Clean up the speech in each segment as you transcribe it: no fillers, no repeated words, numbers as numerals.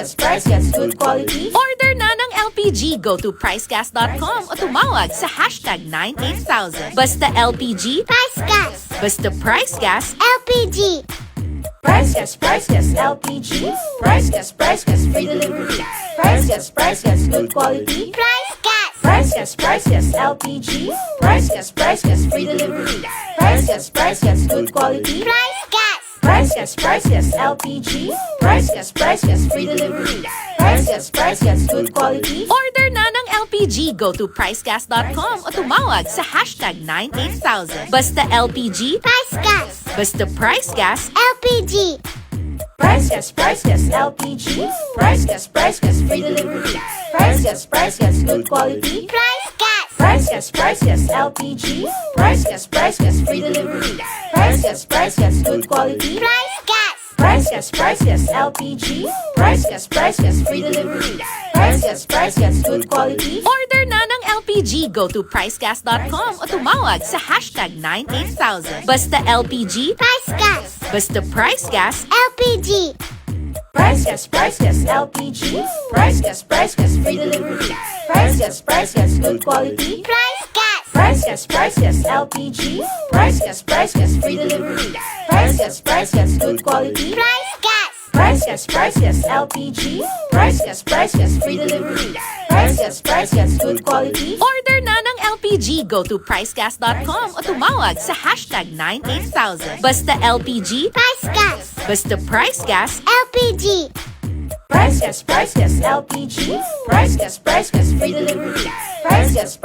price gets good quality. Order na ng LPG. Go to pricegas.com o tumawag sa hashtag 98000. Basta LPG, Price Gas. basta price gas. LPG. Price gets LPG. Price gets free delivery. Price gets good quality. Price Gas. Price gets LPG. Price gets free delivery. Price gets good quality. Price Gas. Price gets LPG. Price gets free delivery. Price gets good quality. Order na ng LPG. Go to pricegas.com o tumawag sa hashtag 98000. Basta LPG, Price Gas. basta price gas. LPG. Price gets LPG. Price gets free delivery. Price gets good quality. Price Gas. Price gets LPG. Price gets free delivery. Price gets good quality. Price Gas. Price gets LPG. Price gets free delivery. Price gets good quality. Order na ng LPG. Go to pricegas.com o tumawag sa hashtag 98000. Basta LPG, Price Gas. basta price gas. LPG. Price gets LPG. Price gets free delivery. Price gets good quality. Price Gas. Price gets LPG. Price gets free delivery. Price gets good quality. Price Gas. Price gets LPG. Price gets free delivery. Price gets good quality. Order na ng LPG. Go to pricegas.com o tumawag sa hashtag 98000. Basta LPG, Price Gas. basta price gas. LPG. Price gets LPG. Price gets free delivery. Price gets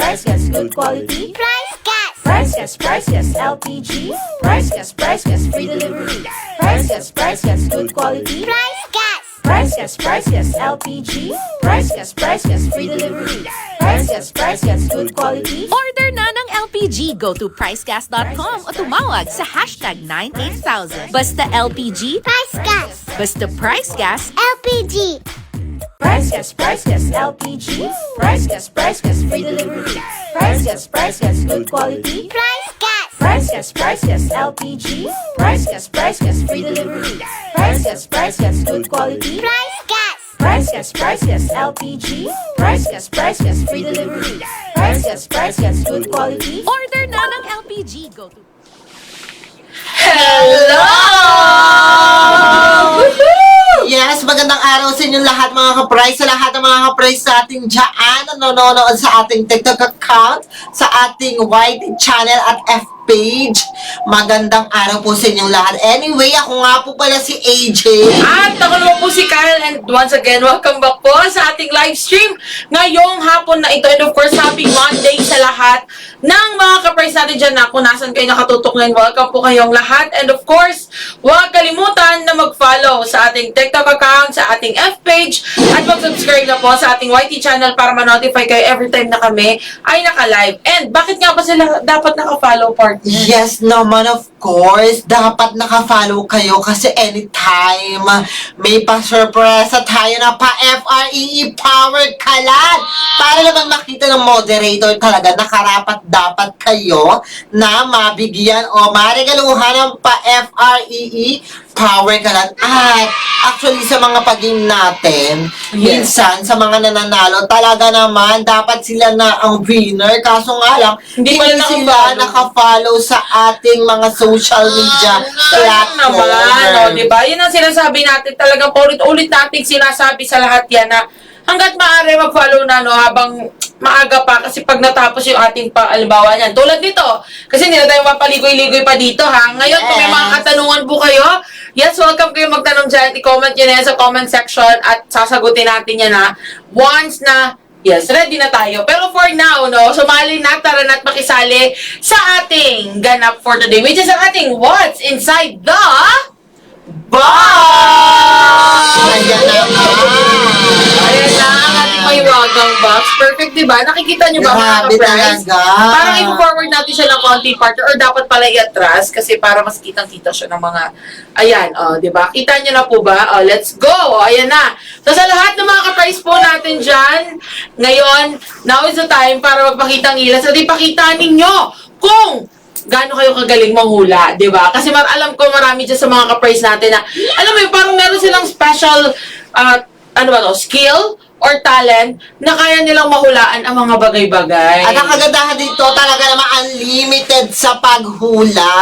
good quality. Price Gas. Price gets LPG. Price gets free delivery. Price gets good quality. Price Gas. Price gets LPG. Price gets free delivery. Price gets good quality. Order na ng LPG. Go to pricegas.com o tumawag sa hashtag 98000. Basta LPG, Price Gas. basta price gas. LPG. Price gets LPG. Price gets free delivery. Price gets good quality. Price Gas. Price gets LPG. Price gets free delivery. Price gets good quality. Price Gas. Price gets LPG. Price gets free delivery. Price gets good quality. Order na ng LPG. Go to Hello! Yes, magandang araw sa inyong lahat mga ka-price, sa lahat ng mga ka-price sa ating dyan, nanonood sa ating TikTok account, sa ating YT channel at F page. Magandang araw po sa inyong lahat. Anyway, ako nga po pala si AJ. At ako naman po si Kyle, and once again, welcome back po sa ating live stream ngayong hapon na ito. And of course, happy Monday sa lahat ng mga ka-price natin dyan na kung nasan kayo nakatutok ngayon. Welcome po kayong lahat. And of course, huwag kalimutan na mag-follow sa ating TikTok account, sa ating F page, at mag-subscribe na po sa ating YT channel para ma-notify kayo every time na kami ay naka-live. And bakit nga ba sila dapat naka-follow, partner? Yes naman, of course. Dapat naka-follow kayo kasi anytime may pa-surpresa tayo na pa-FREE Power Kalat. Para naman makita ng moderator talaga nakarapat dapat kayo na mabigyan o marigaluhan ng pa-FREE Power Kalat. At actually sa mga pag-game natin, minsan sa mga nananalo, talaga naman dapat sila na ang winner. Kaso nga lang, Hindi hindi pala sila naka-follow sa ating mga social media Sayang platform. naman, no, di ba? Yun ang sinasabi natin, talagang paulit-ulit natin sinasabi sa lahat yan na hanggat maaari mag-follow na, no, habang maaga pa, kasi pag natapos yung ating paalbawa niyan. Tulad dito, kasi hindi na tayo mapaligoy-ligoy pa dito, ha? Ngayon, kung may mga katanungan po kayo, yes, welcome kayo magtanong dyan. I-comment nyo na yan sa comment section at sasagutin natin yan, ha? Once na yes, ready na tayo. Pero for now, no, sumali na, tara na't makisali sa ating ganap for today, which is ang ating What's Inside the Box! Ayan naman. Ayan na ang ating mahiwagang box. Perfect, di ba? Nakikita nyo ba mga Grabe ka-price? talaga. Parang i-forward natin siya ng konti, partner, or dapat pala i-atras kasi para mas kitang-kita siya ng mga, ayan, di ba? Kita nyo na po ba? Let's go! Ayan na. So, sa lahat ng mga ka-price po natin dyan, ngayon, now is the time para magpakita ang ilas at ipakita ninyo kung gaano kayo kagaling manghula, di ba? Kasi alam ko marami dyan sa mga ka-price natin na, alam mo yun, parang meron silang special skill or talent na kaya nilang mahulaan ang mga bagay-bagay. At ang kagandahan dito, talaga naman unlimited sa paghula.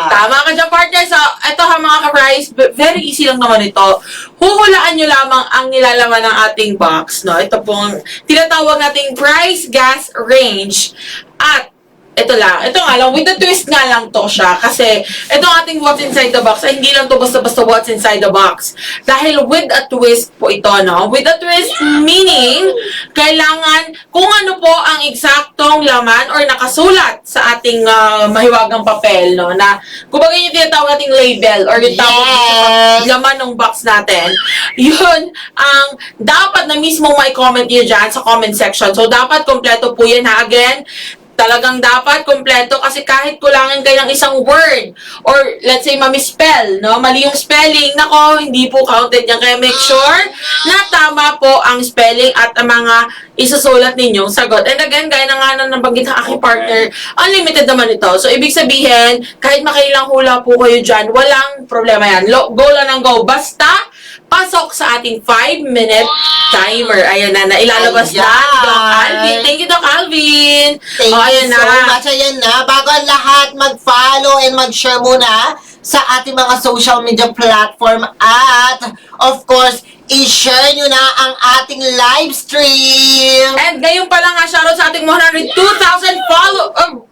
Tama ka dyan, partner. So, ito ha mga ka-price, very easy lang naman ito. Huhulaan nyo lamang ang nilalaman ng ating box. No? Ito pong tinatawag nating price gas range. At ito nga lang, with the twist nga lang to siya. Kasi, itong ating what's inside the box, ay hindi lang to basta-basta what's inside the box. Dahil with a twist po ito, no? With a twist, meaning, kailangan kung ano po ang eksaktong laman or nakasulat sa ating mahiwagang papel, no? Na, kumbaga yung tinatawag nating label or yung tawag Yes. sa laman ng box natin, yun ang dapat na mismo may comment nyo dyan sa comment section. So, dapat kompleto po yan ha. Again, talagang dapat kompleto kasi kahit kulangin kayo ng isang word or let's say mamispell, no? Mali yung spelling, nako, hindi po counted yan. Kaya make sure na tama po ang spelling at ang mga isusulat ninyong sagot. And again, gaya na nga na nabanggit ng aking partner, unlimited naman ito. So, ibig sabihin, kahit makailang hula po kayo dyan, walang problema yan. Go lang ng go. Basta, pasok sa ating 5-minute timer. Ayan na, ilalabas na. Doc Alvin. Thank you, Doc Alvin. Thank Ayan you so much. Ayan na. Bago ang lahat, mag-follow and mag-share muna sa ating mga social media platform. At, of course, i-share nyo na ang ating live stream. And ngayon pa lang shoutout sa ating 102,000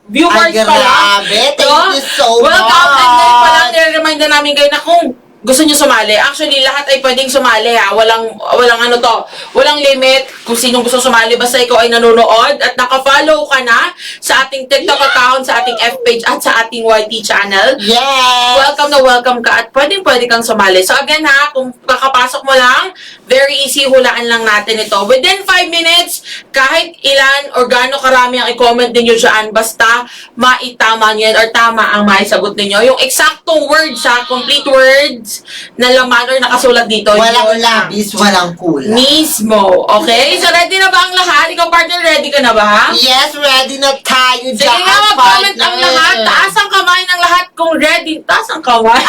viewers Ay, pa lang. grabe. Thank you so much. Welcome. And ngayon pa lang, nire-remind na namin kayo na kung gusto nyo sumali. Actually, lahat ay pwedeng sumali ha. Walang limit kung sinong gusto sumali. Basta ikaw ay nanonood at nakafollow ka na sa ating TikTok account, sa ating F page at sa ating YT channel. Yes. Welcome ka at pwede kang sumali. So again ha, kung kakapasok mo lang, very easy, hulaan lang natin ito. Within 5 minutes, kahit ilan or gaano karami ang i-comment ninyo dyan, basta maitama nyo yan or tama ang maisagot ninyo. Yung eksaktong words ha, complete words na laman or nakasulat dito. Walang yun ang labis, walang kulang. mismo. Okay? So ready na ba ang lahat? Ikaw partner, ready ka na ba? Yes, ready na tayo Sige dyan, nga, mag-comment partner. ang lahat. Taas ang kamay ng lahat kung ready. Taas ang kamay.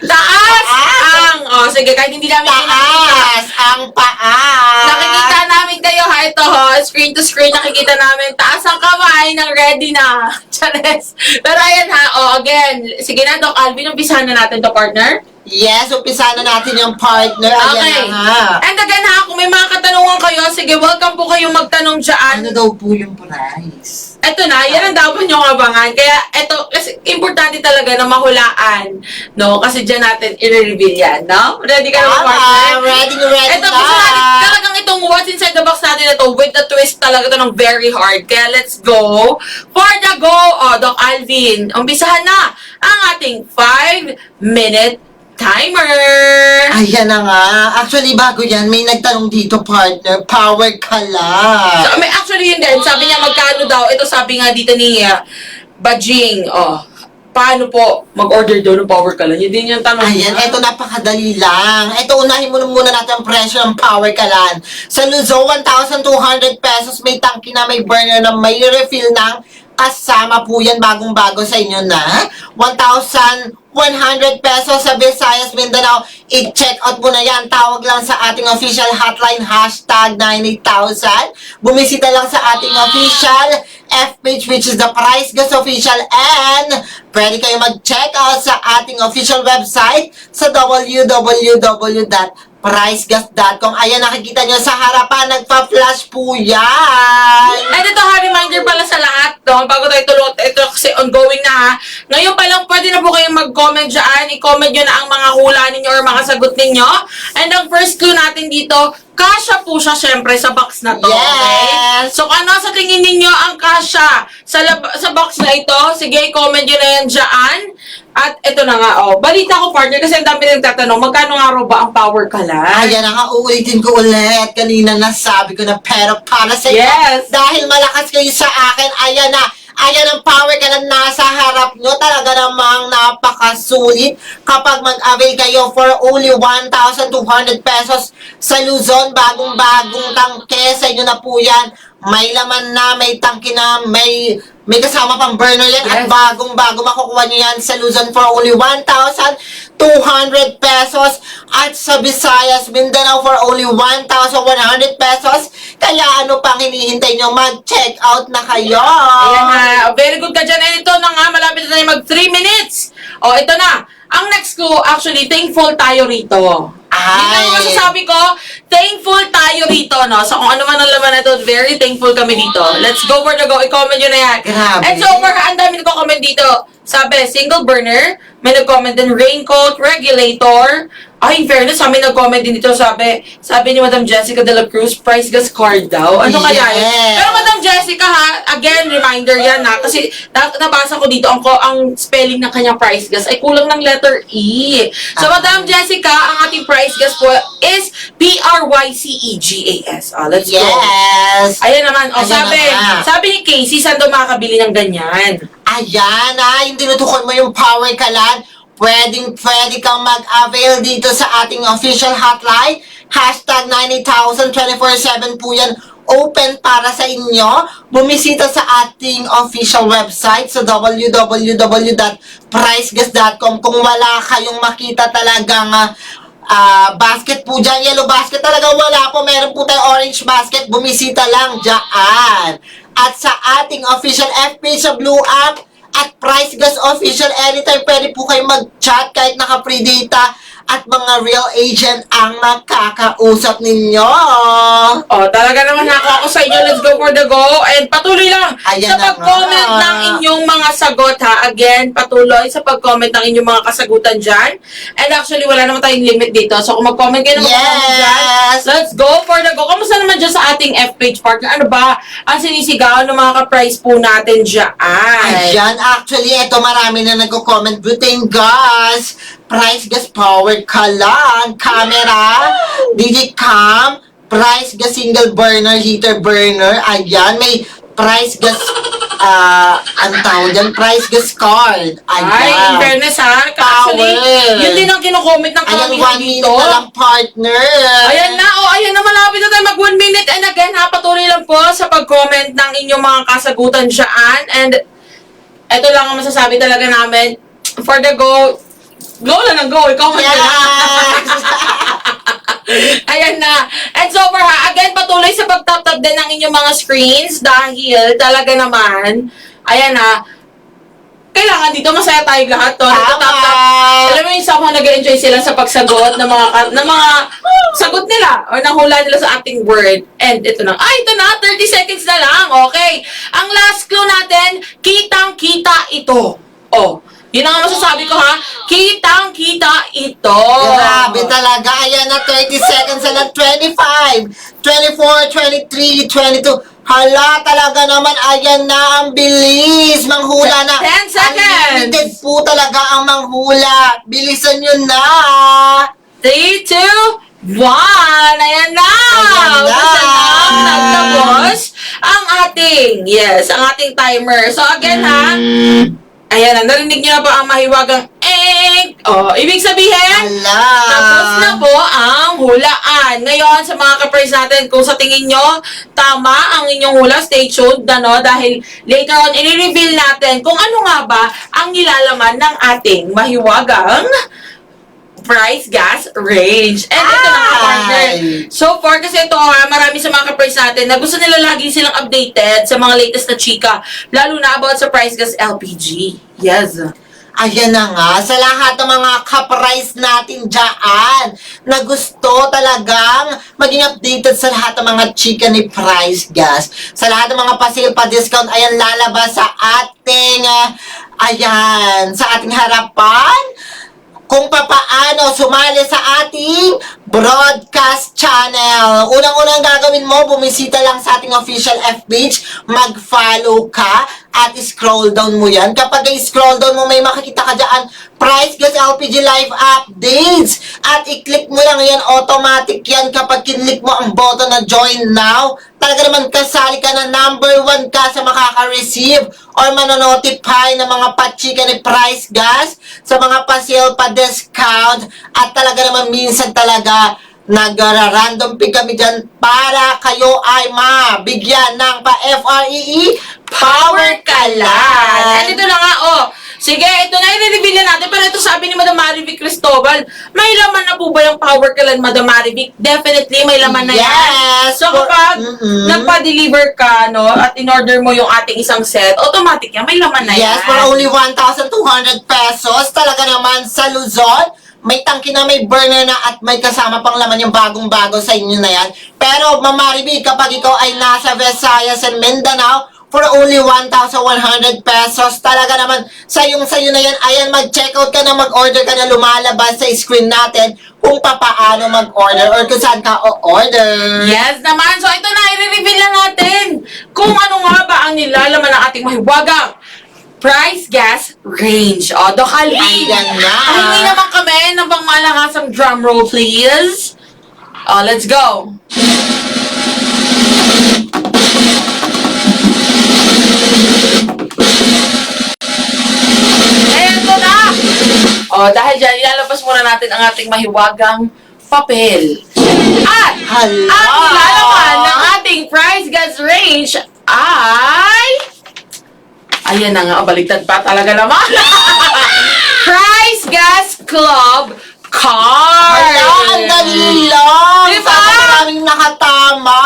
Taas ang... sige, kahit hindi namin Taas ang paa. nakikita namin kayo ha. Ito screen to screen, nakikita namin. Taas ang kamay ng ready na. Chares. Pero ayan ha. Again. Sige na, Doc Alvin, umpisahan na natin to partner. Yes, umpisa na natin yung partner. Okay. Ayan na nga. And again ha, kung may mga katanungan kayo, sige, welcome po kayong magtanong dyan. Ano daw po yung price? Eto na, yan ang dapat nyo abangan. Kaya, eto, kasi importante talaga na mahulaan, no? Kasi dyan natin i-reveal yan, no? Ready ka na ba, partner? Ready Eto, gusto natin talagang itong what's inside the box natin ito, with the twist talaga ito ng very hard. Kaya, let's go. For the go, Doc Alvin, umpisahan na ang ating 5-minute timer. Ayan na nga. Actually, bago yan, may nagtanong dito, partner. Power ka lang. So, may actually yun din. Sabi niya, magkano daw? Ito sabi nga dito ni Bajing. Paano po mag-order daw ng power kalan? Yun din yung tanong Ayan, niya. eto napakadali lang. Eto, unahin muna natin ang presyo ng Power Kalan. Sa Luzon, 1,200 pesos. May tangki na, may burner na, may refill ng kasama po yan. Bagong-bago sa inyo na. 1,100 pesos sa Visayas, Mindanao. I-check out mo na yan. Tawag lang sa ating official hotline, #98000. Bumisita lang sa ating official F page, which is the Price Gas Official, and pwede kayo mag-check out sa ating official website sa www.pricegas.com. Ayan, nakikita nyo sa harapan, nagpa-flash po yan. And ito ha, reminder pala sa lahat, no? Bago tayo tulot, ito kasi ongoing na ha. Ngayon pa lang, pwede na po kayong mag-comment dyan. I-comment nyo na ang mga hula ninyo or mga sagot ninyo. And ang first clue natin dito, kasya po siya syempre sa box na to. Yes. Okay? So ano sa tingin ninyo ang kasya sa box na ito? Sige, comment nyo na yan dyan. At ito na nga, balita ko partner, kasi ang dami nagtatanong, magkano nga raw ba ang power kalan? Ayan na nga, uulitin ko ulit. Kanina nasabi ko na, pero para sa inyo, Yes. dahil malakas kayo sa akin, ayan na. Ayan ang power ka na nasa harap nyo. Talaga namang napakasulit kapag mag-avail kayo for only 1,200 pesos sa Luzon. Bagong-bagong tangke sa inyo na po yan. may laman na, may tangki na, may kasama pang burner yan. At Yes. bagong-bago makukuha nyo yan sa Luzon for only 1,200 pesos. At sa Visayas, Mindanao for only 1,100 pesos. Kaya ano pang hinihintay nyo? Mag-check out na kayo. Ayan na. Very good ka dyan. And ito na nga, malapit na tayo mag 3 minutes. O, ito na. Ang next ko, actually, thankful tayo rito. Yun ang masasabi ko, thankful tayo rito, no? So, kung ano man ang laman na ito, very thankful kami dito. Let's go for the go. I-comment nyo na yan. Grabe. And so, ang dami nagko-comment dito. Sabi, single burner. May nag-comment din, raincoat, regulator. Ay, in fairness, amin nag-comment din dito. Sabi ni Madam Jessica de la Cruz, price gas card daw. Ano kaya yun? Yes. Pero Madam Jessica, ha, again, reminder yan, ha? Kasi nabasa ko dito, ang spelling ng kanyang price gas ay kulang ng letter E. So, Madam Jessica, ang ating price gas po is PRYCEGAS. Let's go. Yes. Ayan naman. O, Ayan na nga. sabi ni Casey, saan daw makakabili ng ganyan? Ayan yung tinutukod mo yung power kalan. Pwede kang mag-avail dito sa ating official hotline. Hashtag 90,000, 24/7 po yan. Open para sa inyo. Bumisita sa ating official website sa www.pricegas.com. Kung wala kayong makita talagang basket po dyan, yellow basket talaga wala po. Meron po tayong orange basket. Bumisita lang dyan. At sa ating official FB sa Blue App at Price Gas Official, anytime pwede po kayo mag-chat kahit naka-free data at mga real agent ang makakausap ninyo. Talaga naman nako ako sa inyo. Let's go for the go. And patuloy lang Ayan sa na pag-comment nga. ng inyong mga sagot, ha. Again, patuloy sa pag-comment ng inyong mga kasagutan dyan. And actually, wala naman tayong limit dito. So, kung mag-comment kayo ng mag-comment dyan, Yes! let's go for the go. Kamusta naman dyan sa ating F-page partner? Ano ba ang sinisigaw ng mga ka-price po natin dyan? Ayan, actually, ito marami na nagko-comment. Butane gas, price gas power kalan, camera, digicam, price gas single burner, heater burner. Ayan, may price gas, ano tawag dyan? Price gas card. Ayan. Ay, in fairness, ha. Actually, Power. yun din ang kino-comment ng Ayan, karamihan 1 dito. minute na lang, partner. Ayan na, ayan na, malapit na tayo mag 1 minute. And again, ha, patuloy lang po sa pag-comment ng inyong mga kasagutan dyan. And ito lang ang masasabi talaga namin. For the go lang ng go. Ikaw man Yes! Ayan na. And so far, ha, again, patuloy sa pag-tap-tap din ng inyong mga screens dahil talaga naman, ayan na, kailangan dito masaya tayong lahat to. Nagtatap-tap. Alam mo yung somehow nag-enjoy sila sa pagsagot ng mga sagot nila o nahula nila sa ating word. And ito na. Ito na. 30 seconds na lang. Okay. Ang last clue natin, kitang-kita ito. Yun ang masasabi ko, ha. Kitang-kita ito. Grabe talaga. Ayan na, 30 seconds na lang. 25, 24, 23, 22. Hala, talaga naman. Ayan na, ang bilis. Manghula na. 10 seconds. Unlimited po talaga ang manghula. Bilisan nyo na. 3, 2, 1. Ayan na. Ayan na. Basta na. Nagtapos ang ating timer. So, again, ha. Ayan na, narinig nyo na ba ang mahiwagang ibig sabihin, Hala. tapos na po ang hulaan. Ngayon, sa mga ka-price natin, kung sa tingin nyo, tama ang inyong hula, stay tuned, dahil later on, i-reveal natin kung ano nga ba ang nilalaman ng ating mahiwagang price gas range. And ito na nga, partner. So far, kasi ito marami sa mga ka-price natin na gusto nila lagi silang updated sa mga latest na chika, lalo na about sa price gas LPG. Yes. Ayan na nga, sa lahat ng mga ka-price natin dyan na gusto talagang maging updated sa lahat ng mga chika ni Price Gas. Sa lahat ng mga pa-sale pa-discount, ayan lalabas sa ating, sa ating harapan. Kung papaano sumali sa ating broadcast channel. Unang-unang gagawin mo, bumisita lang sa ating official FB, mag-follow ka, at scroll down mo yan. Kapag i-scroll down mo, may makikita ka dyan, Price Gas LPG Live Updates. At i-click mo lang yan, automatic yan. Kapag kinlik mo ang button na Join Now, talaga naman kasali ka na number 1 ka sa makaka-receive or manonotify ng mga pachika ni Price Gas sa mga pa-sale, pa-discount, at talaga naman minsan talaga Nag-random pick kami dyan para kayo ay mabigyan ng pa-FREE Power Kalan. And ito na nga, sige, ito na, i-reveal na natin. Pero ito sabi ni Madam Marivic Cristobal, may laman na po ba yung Power Kalan, Madam Marivic? Definitely, may laman na yan. Yes! So kapag nagpa-deliver ka, no, at in-order mo yung ating isang set, automatic yan, may laman na yan. Yes, for only 1,200 pesos. Talaga naman sa Luzon. May tangki na, may burner na, at may kasama pang laman yung bagong-bago sa inyo na yan. Pero, Ma'am Marivic, kapag ikaw ay nasa Visayas and Mindanao, for only 1,100 pesos, talaga naman, sayo na yan. Ayan, mag-checkout ka na, mag-order ka na, lumalabas sa screen natin kung papaano mag-order or kung saan ka o-order. Yes naman. So, ito na, i-reveal na natin kung ano nga ba ang nilalaman ng ating mahiwagang price gas range. Dokalin. Ayan na. Hindi naman kami ng pangmalakasang drum roll, please. Let's go. Ayan ko na. Dahil dyan, ilalabas muna natin ang ating mahiwagang papel. At Hala. ang nilalaman ng ating price gas range ay... Ayan na nga, baliktad pa talaga naman. Price Gas Club Card. Hala, ang dali lang. Diba? Sana maraming nakatama.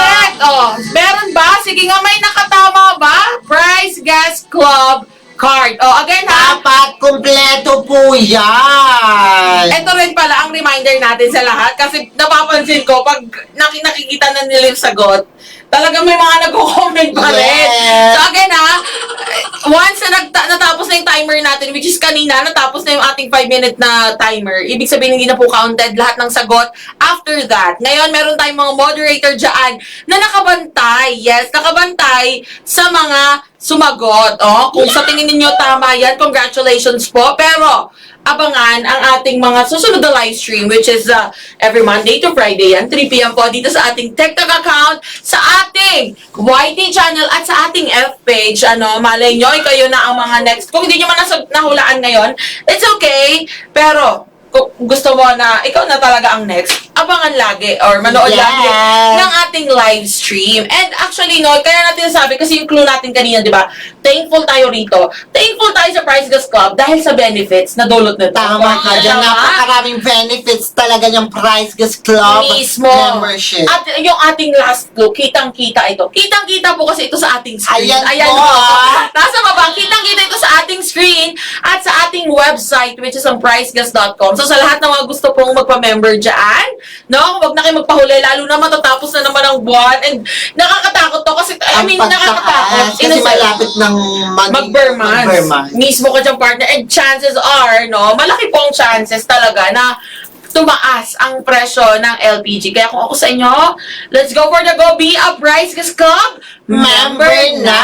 Perfect. Meron ba? Sige nga, may nakatama ba? Price Gas Club Card. Again ha. Dapat kumpleto po yan. Ito rin pala ang reminder natin sa lahat kasi napapansin ko pag nakikita na nila yung sagot, talagang may mga nag-comment pa rin. Yes. So again ha, once na natapos na yung timer natin, which is kanina, natapos na yung ating 5-minute na timer, ibig sabihin hindi na po counted lahat ng sagot. After that, ngayon meron tayong mga moderator dyan na nakabantay. Yes, nakabantay sa mga sumagot. Kung sa tingin ninyo tama yan, congratulations po. Pero, abangan ang ating mga susunod na live stream, which is every Monday to Friday yan, 3 p.m. po dito sa ating TikTok account, sa ating YT channel, at sa ating F page. Malay nyo, kayo na ang mga next. Kung hindi nyo man nahulaan ngayon, it's okay. Pero, kung gusto mo na ikaw na talaga ang next, abangan lagi or manood lagi ng ating live stream. And actually, kaya natin sabi, kasi yung clue natin kanina, di ba? Thankful tayo rito. Thankful tayo sa Price Gas Club dahil sa benefits na dulot nito. Tama ka dyan. Napakaraming benefits talaga yung Price Gas Club Mismo. membership. At yung ating last clue, kitang-kita ito. Kitang-kita po kasi ito sa ating screen. Ayan po. Nasa baba, kitang-kita ito sa ating screen at sa ating website, which is ang pricegas.com. So, sa lahat ng mga gusto pong magpa-member dyan, huwag na kayo magpahuli, lalo na matatapos na naman ang buwan. And nakakatakot to kasi, nakakatakot. Kasi malapit ng mag-Burmans. Mismo ka dyan, partner. And chances are, malaki po ang chances talaga na tumaas ang presyo ng LPG. Kaya kung ako sa inyo, let's go for the go. Be a Price Gas Club member na!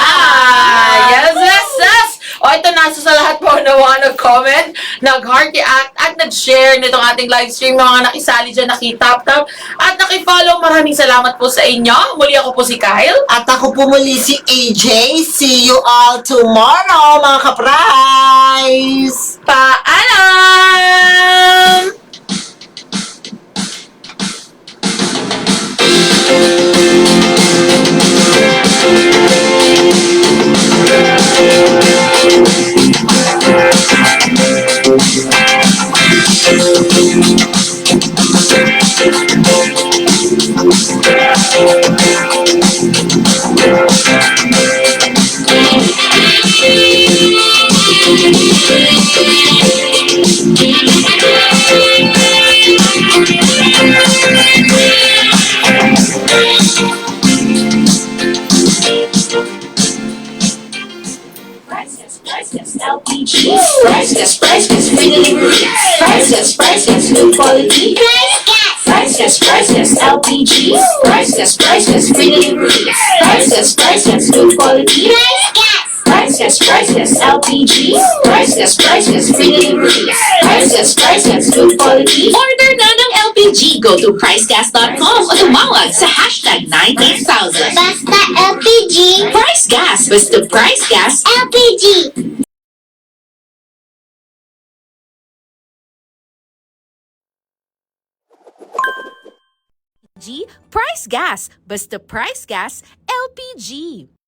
Yes, yes, yes! Ito na, sa lahat po na mga nag-comment, nag-heart react, at nag-share nitong ating live stream, mga nakisali dyan, nakitap-tap, at nakifollow. Maraming salamat po sa inyo. Muli ako po si Kyle. At ako po muli si AJ. See you all tomorrow, mga ka-price! Paalam! LPG. Price gas, free delivery. Price gas, good quality. Price gas. Price gas, LPG. Price gas, free delivery. Price gas, good quality. Price gas. Price gas, LPG. Price gas, free delivery. Price gas, good quality. Order na ng LPG. Go to pricegas.com o tumawag sa hashtag 98000. Basta LPG. Price Gas. Basta Price Gas. LPG. LPG, Price Gas. Basta Price Gas, LPG.